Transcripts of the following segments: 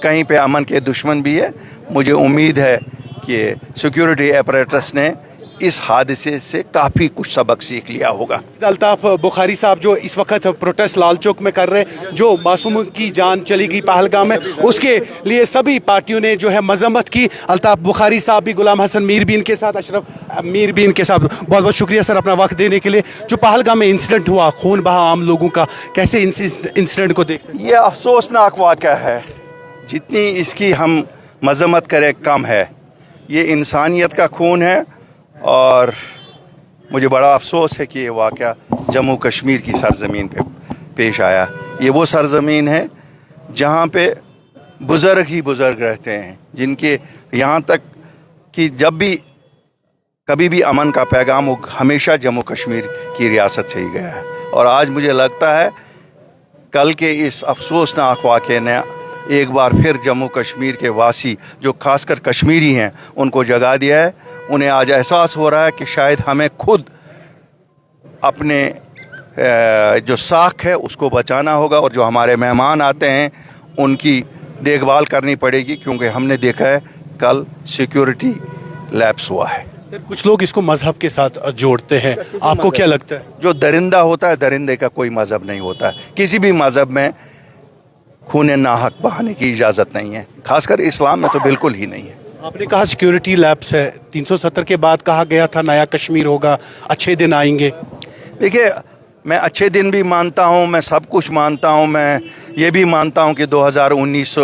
कहीं पे अमन के दुश्मन भी है। मुझे उम्मीद है कि सिक्योरिटी अपरेटस ने इस हादसे से काफ़ी कुछ सबक सीख लिया होगा। अल्ताफ बुखारी साहब जो इस वक्त प्रोटेस्ट लाल चौक में कर रहे हैं, जो मासूम की जान चली गई पहलगाम में, उसके लिए सभी पार्टियों ने जो है मजम्मत की। अल्ताफ बुखारी साहब भी गुलाम हसन मीरबीन के साथ, अशरफ मीरबीन के साथ बहुत बहुत शुक्रिया सर अपना वक्त देने के लिए। जो पहलगाम में इंसिडेंट हुआ, खून बहा आम लोगों का, कैसे इंसिडेंट को देखते हैं? ये अफसोसनाक वाक़या है, जितनी इसकी हम मजम्मत करें कम है। ये इंसानियत का खून है और मुझे बड़ा अफसोस है कि ये वाक़या जम्मू कश्मीर की सरज़मीन पे पेश आया। ये वो सरज़मीन है जहाँ पे बुज़ुर्ग ही बुज़ुर्ग रहते हैं, जिनके यहाँ तक कि जब भी कभी भी अमन का पैगाम वो हमेशा जम्मू कश्मीर की रियासत से ही गया है। और आज मुझे लगता है कल के इस अफसोसनाक वाक़े ने एक बार फिर जम्मू कश्मीर के वासी, जो खासकर कश्मीरी हैं, उनको जगा दिया है। उन्हें आज एहसास हो रहा है कि शायद हमें खुद अपने जो साख है उसको बचाना होगा, और जो हमारे मेहमान आते हैं उनकी देखभाल करनी पड़ेगी, क्योंकि हमने देखा है कल सिक्योरिटी लैप्स हुआ है। सर, कुछ लोग इसको मजहब के साथ जोड़ते हैं, आपको क्या लगता है? जो दरिंदा होता है, दरिंदे का कोई मज़हब नहीं होता है। किसी भी मज़हब में खून नाहक बहाने की इजाज़त नहीं है, खासकर इस्लाम में तो बिल्कुल ही नहीं है। आपने कहा सिक्योरिटी लैप्स है, 370 के बाद कहा गया था नया कश्मीर होगा, अच्छे दिन आएंगे। देखिए, मैं अच्छे दिन भी मानता हूँ, मैं सब कुछ मानता हूँ, मैं ये भी मानता हूँ कि 2019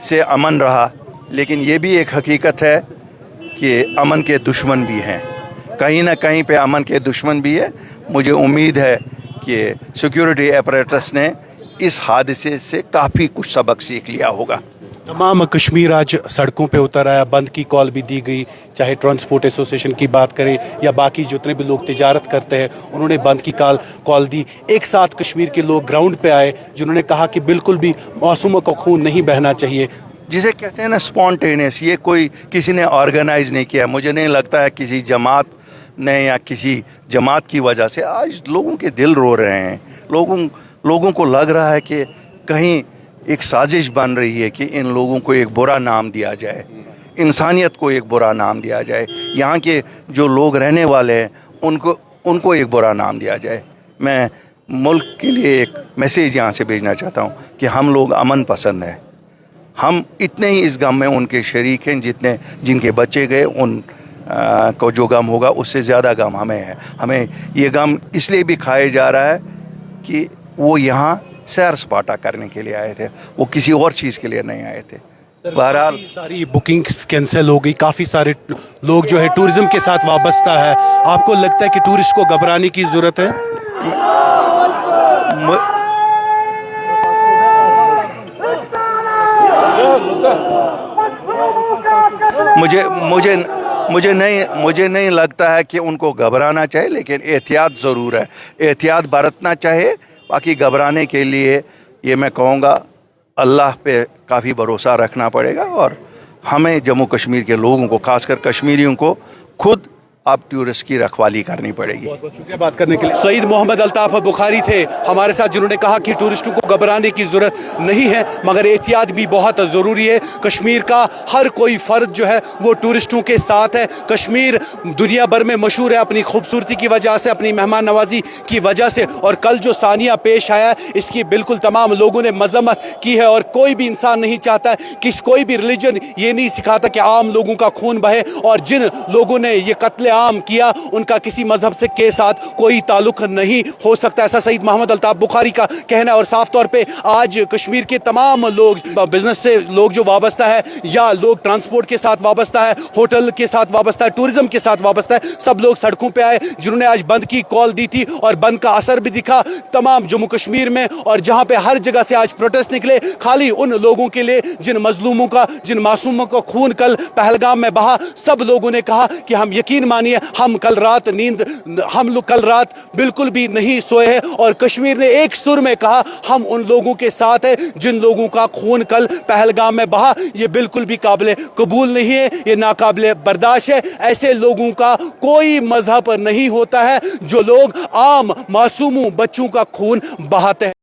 से अमन रहा, लेकिन ये भी एक हकीकत है कि अमन के दुश्मन भी हैं। कहीं ना कहीं पे अमन के दुश्मन भी है। मुझे उम्मीद है कि सिक्योरिटी अपरेटस ने इस हादसे से काफ़ी कुछ सबक सीख लिया होगा। तमाम कश्मीर आज सड़कों पे उतर आया, बंद की कॉल भी दी गई, चाहे ट्रांसपोर्ट एसोसिएशन की बात करें या बाकी जितने भी लोग तिजारत करते हैं, उन्होंने बंद की कॉल दी। एक साथ कश्मीर के लोग ग्राउंड पे आए, जिन्होंने कहा कि बिल्कुल भी मासूमों का खून नहीं बहना चाहिए। जिसे कहते हैं ना स्पॉन्टेनियस, ये कोई किसी ने ऑर्गेनाइज नहीं किया। मुझे नहीं लगता है किसी जमात ने या किसी जमात की वजह से आज लोगों के दिल रो रहे हैं। लोगों को लग रहा है कि कहीं एक साजिश बन रही है कि इन लोगों को एक बुरा नाम दिया जाए, इंसानियत को एक बुरा नाम दिया जाए, यहाँ के जो लोग रहने वाले हैं उनको एक बुरा नाम दिया जाए। मैं मुल्क के लिए एक मैसेज यहाँ से भेजना चाहता हूँ कि हम लोग अमन पसंद हैं। हम इतने ही इस गम में उनके शरीक हैं जिनके बच्चे गए, को जो गम होगा उससे ज़्यादा गम हमें है। हमें ये गम इसलिए भी खाया जा रहा है कि वो यहाँ सैर सपाटा करने के लिए आए थे, वो किसी और चीज़ के लिए नहीं आए थे। बहरहाल सारी बुकिंग्स कैंसिल हो गई, काफ़ी सारे लोग जो है टूरिज्म के साथ वाबस्ता है। आपको लगता है कि टूरिस्ट को घबराने की ज़रूरत है? मुझे नहीं लगता है कि उनको घबराना चाहिए, लेकिन एहतियात ज़रूर है, एहतियात बरतना चाहिए। बाकी घबराने के लिए ये मैं कहूँगा अल्लाह पे काफ़ी भरोसा रखना पड़ेगा, और हमें जम्मू कश्मीर के लोगों को, खासकर कश्मीरियों को, खुद अब टूरिस्ट की रखवाली करनी पड़ेगी। बहुत बहुत शुक्रिया बात करने के लिए। सईद मोहम्मद अल्ताफ बुखारी थे हमारे साथ, जिन्होंने कहा कि टूरिस्टों को घबराने की ज़रूरत नहीं है, मगर एहतियात भी बहुत ज़रूरी है। कश्मीर का हर कोई फ़र्द जो है वो टूरिस्टों के साथ है। कश्मीर दुनिया भर में मशहूर है अपनी खूबसूरती की वजह से, अपनी मेहमान नवाजी की वजह से, और कल जो सानिया पेश आया इसकी बिल्कुल तमाम लोगों ने मजम्मत की है। और कोई भी इंसान नहीं चाहता कि कोई भी रिलीजन ये नहीं सिखाता कि आम लोगों का खून बहे, और जिन लोगों ने ये कत्ले आम किया उनका किसी मजहब से के साथ कोई ताल्लुक नहीं हो सकता, ऐसा सईद मोहम्मद अल्ताफ बुखारी का कहना है। और साफ तौर पे आज कश्मीर के तमाम लोग, बिजनेस से लोग जो वाबस्ता है, या लोग ट्रांसपोर्ट के साथ वाबस्ता है, होटल के साथ वाबस्ता है, टूरिज्म के साथ वाबस्ता है, सब लोग सड़कों पे आए, जिन्होंने आज बंद की कॉल दी थी, और बंद का असर भी दिखा तमाम जम्मू कश्मीर में। और जहां पे हर जगह से आज प्रोटेस्ट निकले, खाली उन लोगों के लिए जिन मजलूमों का, जिन मासूमों का खून कल पहलगाम में बहा। सब लोगों ने कहा कि हम यकीन मानिए हम लोग कल रात बिल्कुल भी नहीं सोए हैं, और कश्मीर ने एक सुर में कहा हम उन लोगों के साथ हैं जिन लोगों का खून कल पहलगाम में बहा। ये बिल्कुल भी काबिल कबूल नहीं है, ये नाकाबिल बर्दाश्त है। ऐसे लोगों का कोई मजहब नहीं होता है जो लोग आम मासूमों बच्चों का खून बहाते हैं।